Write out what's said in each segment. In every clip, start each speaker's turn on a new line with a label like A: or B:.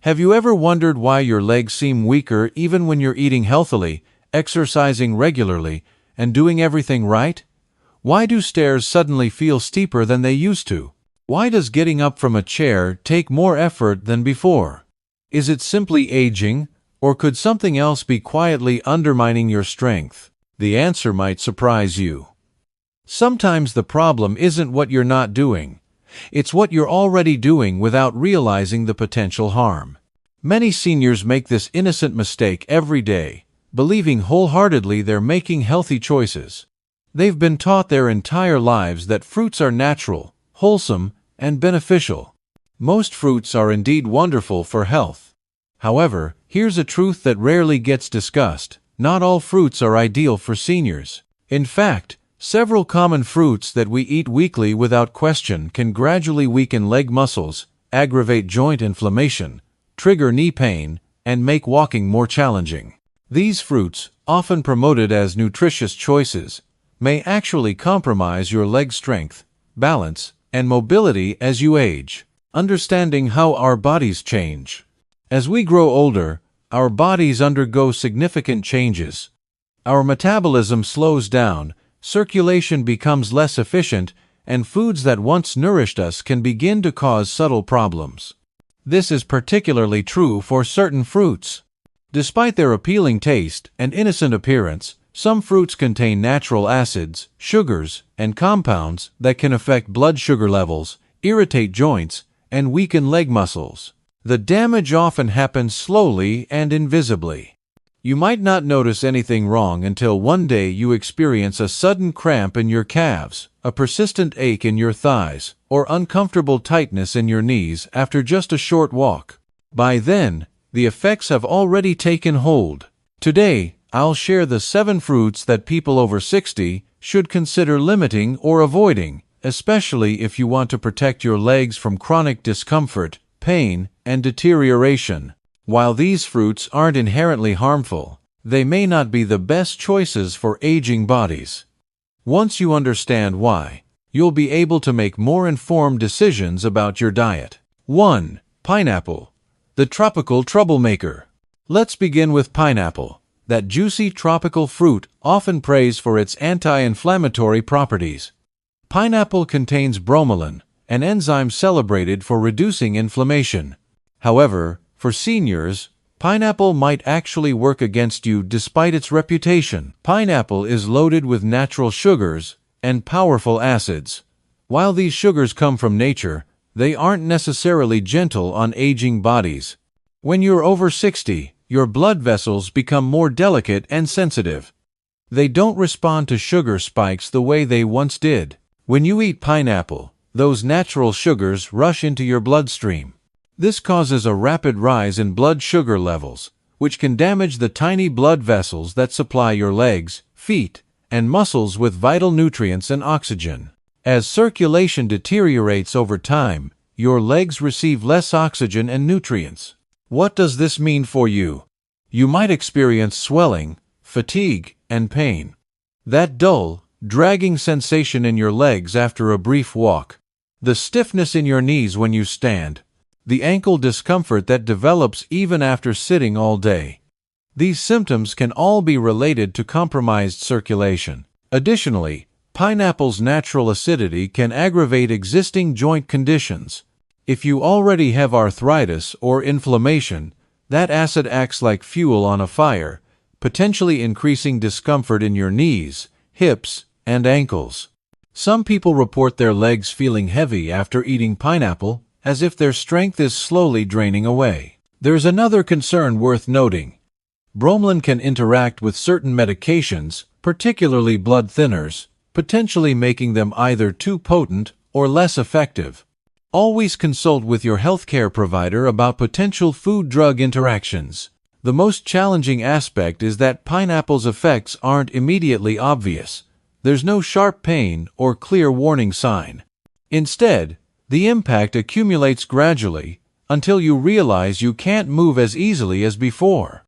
A: Have you ever wondered why your legs seem weaker even when you're eating healthily, exercising regularly, and doing everything right? Why do stairs suddenly feel steeper than they used to? Why does getting up from a chair take more effort than before? Is it simply aging, or could something else be quietly undermining your strength? The answer might surprise you. Sometimes the problem isn't what you're not doing. It's what you're already doing without realizing the potential harm. Many seniors make this innocent mistake every day, believing wholeheartedly they're making healthy choices. They've been taught their entire lives that fruits are natural, wholesome, and beneficial. Most fruits are indeed wonderful for health. However, here's a truth that rarely gets discussed. Not all fruits are ideal for seniors. In fact, several common fruits that we eat weekly without question can gradually weaken leg muscles, aggravate joint inflammation, trigger knee pain, and make walking more challenging. These fruits, often promoted as nutritious choices, may actually compromise your leg strength, balance, and mobility as you age. Understanding how our bodies change. As we grow older, our bodies undergo significant changes. Our metabolism slows down, circulation becomes less efficient, and foods that once nourished us can begin to cause subtle problems. This is particularly true for certain fruits. Despite their appealing taste and innocent appearance, some fruits contain natural acids, sugars, and compounds that can affect blood sugar levels, irritate joints, and weaken leg muscles. The damage often happens slowly and invisibly. You might not notice anything wrong until one day you experience a sudden cramp in your calves, a persistent ache in your thighs, or uncomfortable tightness in your knees after just a short walk. By then, the effects have already taken hold. Today, I'll share the 7 fruits that people over 60 should consider limiting or avoiding, especially if you want to protect your legs from chronic discomfort, pain, and deterioration. While these fruits aren't inherently harmful, they may not be the best choices for aging bodies. Once you understand why, you'll be able to make more informed decisions about your diet. 1. Pineapple, the tropical troublemaker. Let's begin with pineapple, that juicy tropical fruit often praised for its anti-inflammatory properties. Pineapple contains bromelain, an enzyme celebrated for reducing inflammation. However, for seniors, pineapple might actually work against you despite its reputation. Pineapple is loaded with natural sugars and powerful acids. While these sugars come from nature, they aren't necessarily gentle on aging bodies. When you're over 60, your blood vessels become more delicate and sensitive. They don't respond to sugar spikes the way they once did. When you eat pineapple, those natural sugars rush into your bloodstream. This causes a rapid rise in blood sugar levels, which can damage the tiny blood vessels that supply your legs, feet, and muscles with vital nutrients and oxygen. As circulation deteriorates over time, your legs receive less oxygen and nutrients. What does this mean for you? You might experience swelling, fatigue, and pain. That dull, dragging sensation in your legs after a brief walk. The stiffness in your knees when you stand. The ankle discomfort that develops even after sitting all day. These symptoms can all be related to compromised circulation. Additionally, pineapple's natural acidity can aggravate existing joint conditions. If you already have arthritis or inflammation, that acid acts like fuel on a fire, potentially increasing discomfort in your knees, hips, and ankles. Some people report their legs feeling heavy after eating pineapple, as if their strength is slowly draining away. There's another concern worth noting. Bromelain can interact with certain medications, particularly blood thinners, potentially making them either too potent or less effective. Always consult with your healthcare provider about potential food-drug interactions. The most challenging aspect is that pineapple's effects aren't immediately obvious. There's no sharp pain or clear warning sign. Instead, the impact accumulates gradually until you realize you can't move as easily as before.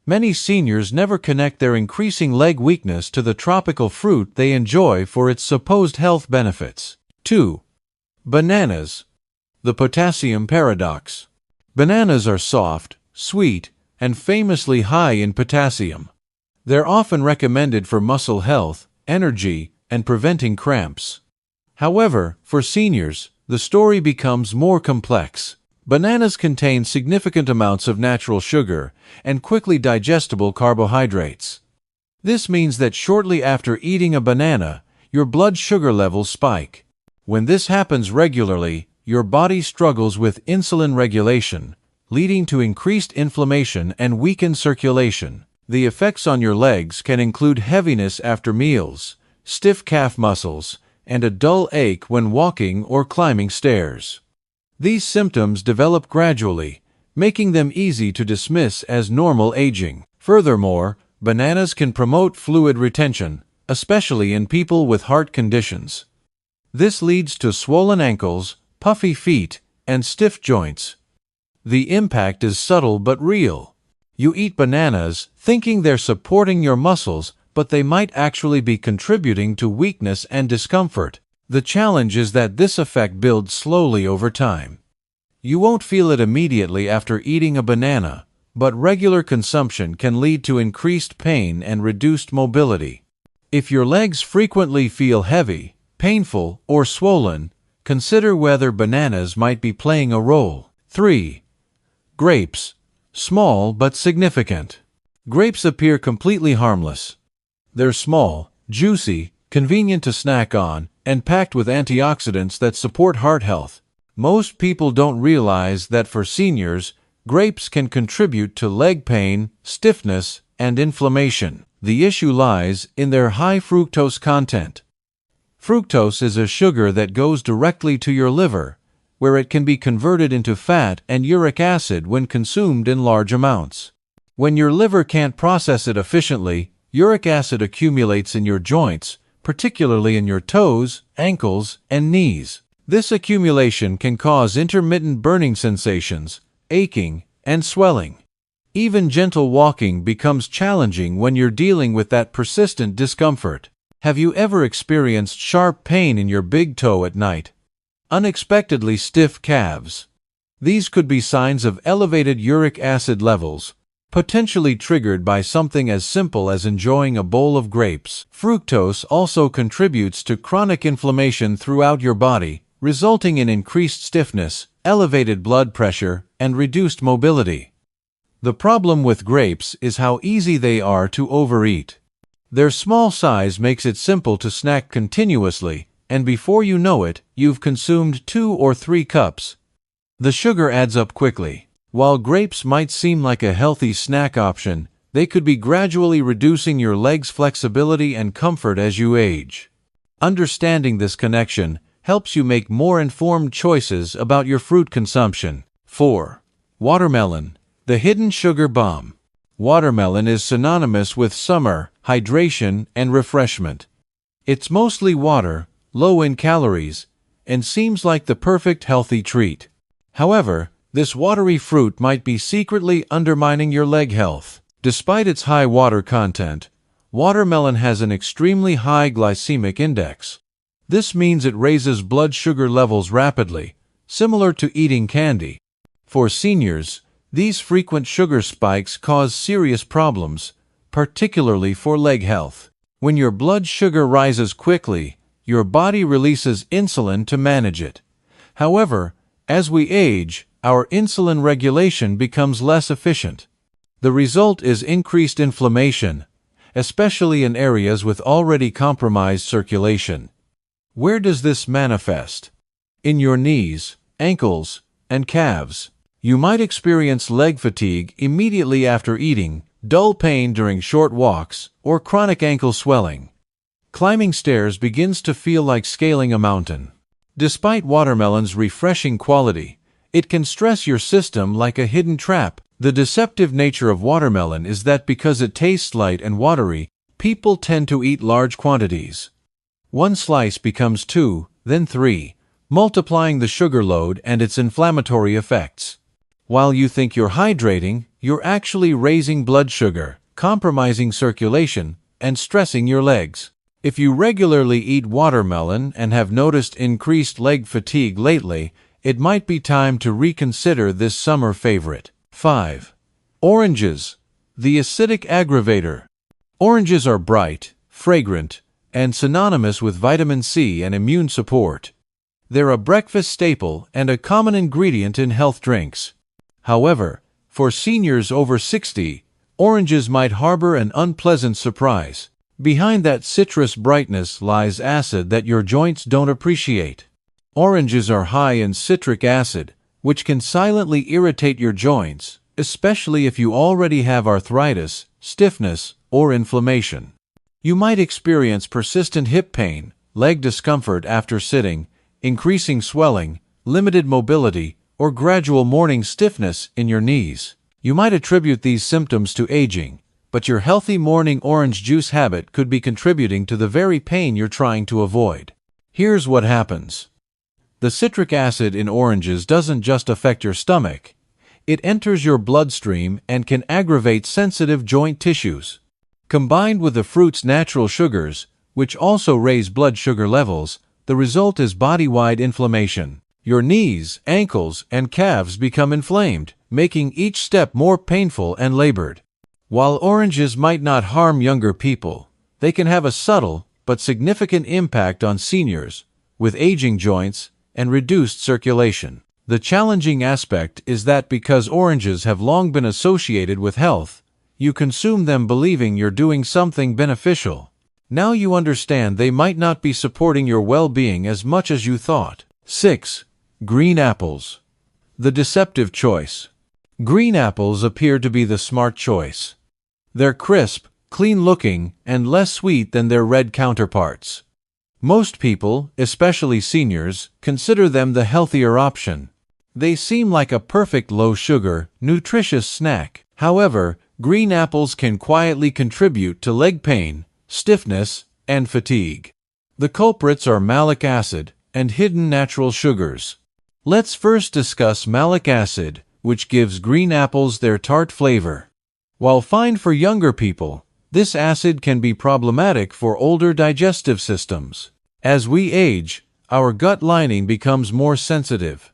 A: Many seniors never connect their increasing leg weakness to the tropical fruit they enjoy for its supposed health benefits. 2. Bananas, the potassium paradox. Bananas are soft, sweet, and famously high in potassium. They're often recommended for muscle health, energy, and preventing cramps. However, for seniors, the story becomes more complex. Bananas contain significant amounts of natural sugar and quickly digestible carbohydrates. This means that shortly after eating a banana, your blood sugar levels spike. When this happens regularly, your body struggles with insulin regulation, leading to increased inflammation and weakened circulation. The effects on your legs can include heaviness after meals, stiff calf muscles, and a dull ache when walking or climbing stairs. These symptoms develop gradually, making them easy to dismiss as normal aging. Furthermore, bananas can promote fluid retention, especially in people with heart conditions. This leads to swollen ankles, puffy feet, and stiff joints. The impact is subtle but real. You eat bananas thinking they're supporting your muscles, but they might actually be contributing to weakness and discomfort. The challenge is that this effect builds slowly over time. You won't feel it immediately after eating a banana, but regular consumption can lead to increased pain and reduced mobility. If your legs frequently feel heavy, painful, or swollen, consider whether bananas might be playing a role. 3. Grapes. Small but significant. Grapes appear completely harmless. They're small, juicy, convenient to snack on, and packed with antioxidants that support heart health. Most people don't realize that for seniors, grapes can contribute to leg pain, stiffness, and inflammation. The issue lies in their high fructose content. Fructose is a sugar that goes directly to your liver, where it can be converted into fat and uric acid when consumed in large amounts. When your liver can't process it efficiently, uric acid accumulates in your joints, particularly in your toes, ankles, and knees. This accumulation can cause intermittent burning sensations, aching, and swelling. Even gentle walking becomes challenging when you're dealing with that persistent discomfort. Have you ever experienced sharp pain in your big toe at night? Unexpectedly stiff calves? These could be signs of elevated uric acid levels, potentially triggered by something as simple as enjoying a bowl of grapes. Fructose also contributes to chronic inflammation throughout your body, resulting in increased stiffness, elevated blood pressure, and reduced mobility. The problem with grapes is how easy they are to overeat. Their small size makes it simple to snack continuously, and before you know it, you've consumed 2 or 3 cups. The sugar adds up quickly. While grapes might seem like a healthy snack option, they could be gradually reducing your legs' flexibility and comfort as you age. Understanding this connection helps you make more informed choices about your fruit consumption. 4. Watermelon, the hidden sugar bomb. Watermelon is synonymous with summer, hydration, and refreshment. It's mostly water, low in calories, and seems like the perfect healthy treat. However, this watery fruit might be secretly undermining your leg health. Despite its high water content, watermelon has an extremely high glycemic index. This means it raises blood sugar levels rapidly, similar to eating candy. For seniors, these frequent sugar spikes cause serious problems, particularly for leg health. When your blood sugar rises quickly, your body releases insulin to manage it. However, as we age, our insulin regulation becomes less efficient. The result is increased inflammation, especially in areas with already compromised circulation. Where does this manifest? In your knees, ankles, and calves. You might experience leg fatigue immediately after eating, dull pain during short walks, or chronic ankle swelling. Climbing stairs begins to feel like scaling a mountain. Despite watermelon's refreshing quality, it can stress your system like a hidden trap. The deceptive nature of watermelon is that because it tastes light and watery, people tend to eat large quantities. One slice becomes 2, then 3, multiplying the sugar load and its inflammatory effects. While you think you're hydrating, you're actually raising blood sugar, compromising circulation, and stressing your legs. If you regularly eat watermelon and have noticed increased leg fatigue lately, it might be time to reconsider this summer favorite. 5. Oranges, the acidic aggravator. Oranges are bright, fragrant, and synonymous with vitamin C and immune support. They're a breakfast staple and a common ingredient in health drinks. However, for seniors over 60, oranges might harbor an unpleasant surprise. Behind that citrus brightness lies acid that your joints don't appreciate. Oranges are high in citric acid, which can silently irritate your joints, especially if you already have arthritis, stiffness, or inflammation. You might experience persistent hip pain, leg discomfort after sitting, increasing swelling, limited mobility, or gradual morning stiffness in your knees. You might attribute these symptoms to aging, but your healthy morning orange juice habit could be contributing to the very pain you're trying to avoid. Here's what happens. The citric acid in oranges doesn't just affect your stomach. It enters your bloodstream and can aggravate sensitive joint tissues. Combined with the fruit's natural sugars, which also raise blood sugar levels, the result is body-wide inflammation. Your knees, ankles, and calves become inflamed, making each step more painful and labored. While oranges might not harm younger people, they can have a subtle but significant impact on seniors with aging joints and reduced circulation. The challenging aspect is that because oranges have long been associated with health, you consume them believing you're doing something beneficial. Now you understand they might not be supporting your well-being as much as you thought. 6. Green apples. The deceptive choice. Green apples appear to be the smart choice. They're crisp, clean-looking, and less sweet than their red counterparts. Most people, especially seniors, consider them the healthier option. They seem like a perfect low-sugar, nutritious snack. However, green apples can quietly contribute to leg pain, stiffness, and fatigue. The culprits are malic acid and hidden natural sugars. Let's first discuss malic acid, which gives green apples their tart flavor. While fine for younger people, this acid can be problematic for older digestive systems. As we age, our gut lining becomes more sensitive.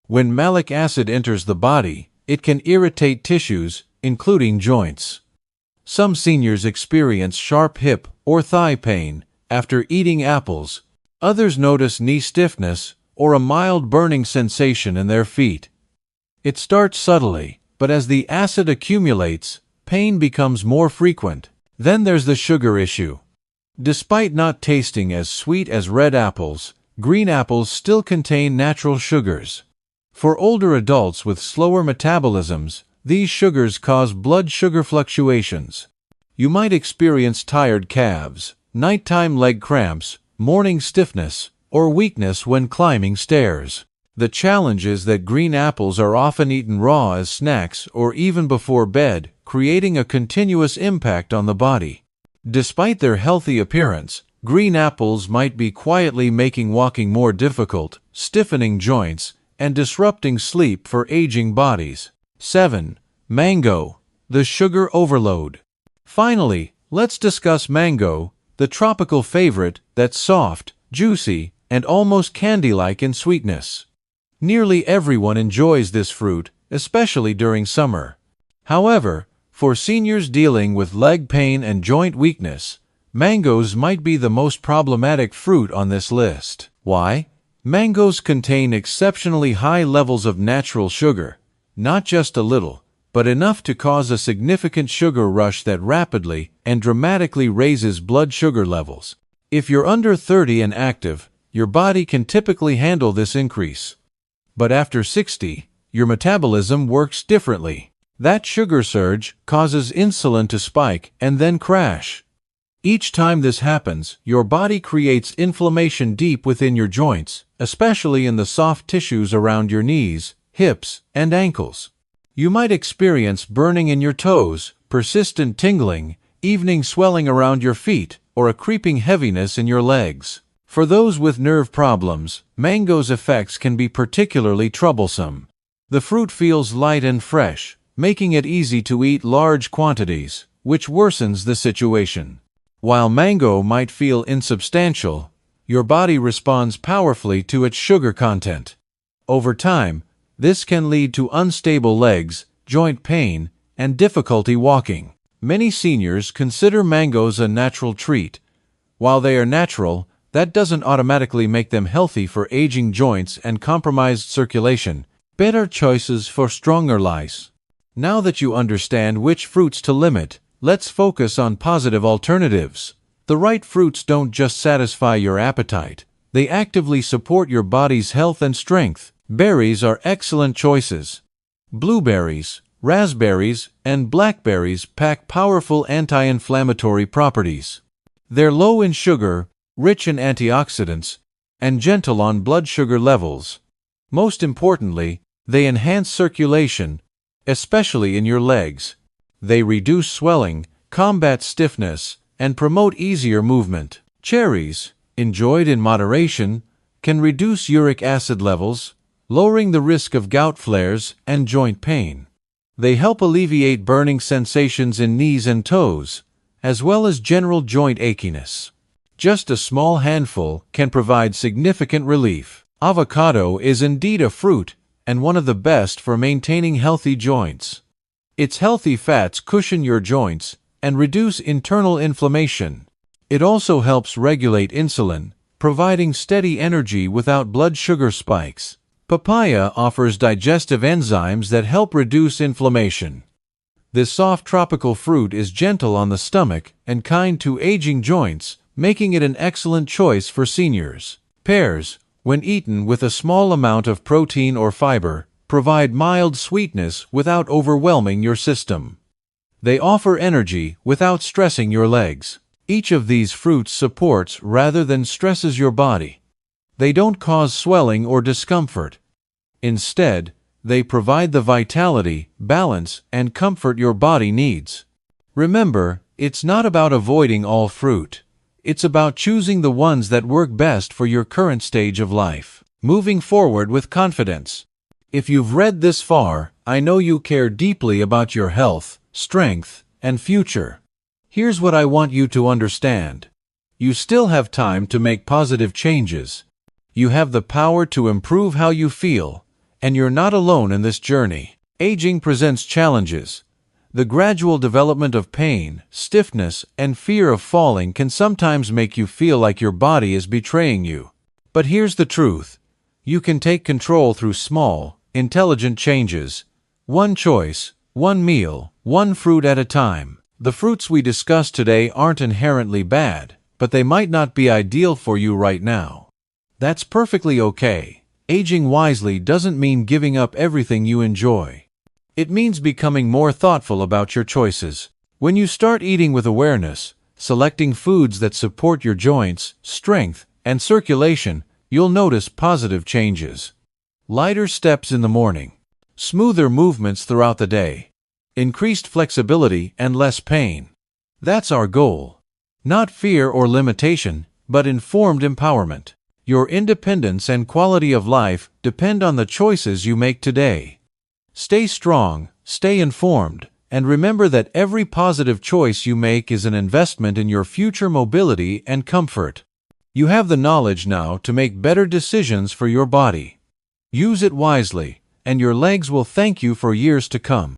A: When malic acid enters the body, it can irritate tissues, including joints. Some seniors experience sharp hip or thigh pain after eating apples. Others notice knee stiffness or a mild burning sensation in their feet. It starts subtly, but as the acid accumulates, pain becomes more frequent. Then there's the sugar issue. Despite not tasting as sweet as red apples, green apples still contain natural sugars. For older adults with slower metabolisms, these sugars cause blood sugar fluctuations. You might experience tired calves, nighttime leg cramps, morning stiffness, or weakness when climbing stairs. The challenge is that green apples are often eaten raw as snacks or even before bed, creating a continuous impact on the body. Despite their healthy appearance, green apples might be quietly making walking more difficult, stiffening joints, and disrupting sleep for aging bodies. 7. Mango, the sugar overload. Finally, let's discuss mango, the tropical favorite that's soft, juicy, and almost candy-like in sweetness. Nearly everyone enjoys this fruit, especially during summer. However, for seniors dealing with leg pain and joint weakness, mangoes might be the most problematic fruit on this list. Why? Mangoes contain exceptionally high levels of natural sugar, not just a little, but enough to cause a significant sugar rush that rapidly and dramatically raises blood sugar levels. If you're under 30 and active, your body can typically handle this increase. But after 60, your metabolism works differently. That sugar surge causes insulin to spike and then crash. Each time this happens, your body creates inflammation deep within your joints, especially in the soft tissues around your knees, hips, and ankles. You might experience burning in your toes, persistent tingling, evening swelling around your feet, or a creeping heaviness in your legs. For those with nerve problems, mango's effects can be particularly troublesome. The fruit feels light and fresh, making it easy to eat large quantities, which worsens the situation. While mango might feel insubstantial, your body responds powerfully to its sugar content. Over time, this can lead to unstable legs, joint pain, and difficulty walking. Many seniors consider mangoes a natural treat. While they are natural, that doesn't automatically make them healthy for aging joints and compromised circulation. Better choices for stronger lives. Now that you understand which fruits to limit, let's focus on positive alternatives. The right fruits don't just satisfy your appetite, they actively support your body's health and strength. Berries are excellent choices. Blueberries, raspberries, and blackberries pack powerful anti-inflammatory properties. They're low in sugar, rich in antioxidants, and gentle on blood sugar levels. Most importantly, they enhance circulation, especially in your legs. They reduce swelling, combat stiffness, and promote easier movement. Cherries, enjoyed in moderation, can reduce uric acid levels, lowering the risk of gout flares and joint pain. They help alleviate burning sensations in knees and toes, as well as general joint achiness. Just a small handful can provide significant relief. Avocado is indeed a fruit, and one of the best for maintaining healthy joints. Its healthy fats cushion your joints and reduce internal inflammation. It also helps regulate insulin, providing steady energy without blood sugar spikes. Papaya offers digestive enzymes that help reduce inflammation. This soft tropical fruit is gentle on the stomach and kind to aging joints, making it an excellent choice for seniors. Pears, when eaten with a small amount of protein or fiber, provide mild sweetness without overwhelming your system. They offer energy without stressing your legs. Each of these fruits supports rather than stresses your body. They don't cause swelling or discomfort. Instead, they provide the vitality, balance, and comfort your body needs. Remember, it's not about avoiding all fruit. It's about choosing the ones that work best for your current stage of life. Moving forward with confidence. If you've read this far, I know you care deeply about your health, strength, and future. Here's what I want you to understand. You still have time to make positive changes. You have the power to improve how you feel, and you're not alone in this journey. Aging presents challenges. The gradual development of pain, stiffness, and fear of falling can sometimes make you feel like your body is betraying you. But here's the truth. You can take control through small, intelligent changes. One choice, one meal, one fruit at a time. The fruits we discussed today aren't inherently bad, but they might not be ideal for you right now. That's perfectly okay. Aging wisely doesn't mean giving up everything you enjoy. It means becoming more thoughtful about your choices. When you start eating with awareness, selecting foods that support your joints, strength, and circulation, you'll notice positive changes. Lighter steps in the morning. Smoother movements throughout the day. Increased flexibility and less pain. That's our goal. Not fear or limitation, but informed empowerment. Your independence and quality of life depend on the choices you make today. Stay strong, stay informed, and remember that every positive choice you make is an investment in your future mobility and comfort. You have the knowledge now to make better decisions for your body. Use it wisely, and your legs will thank you for years to come.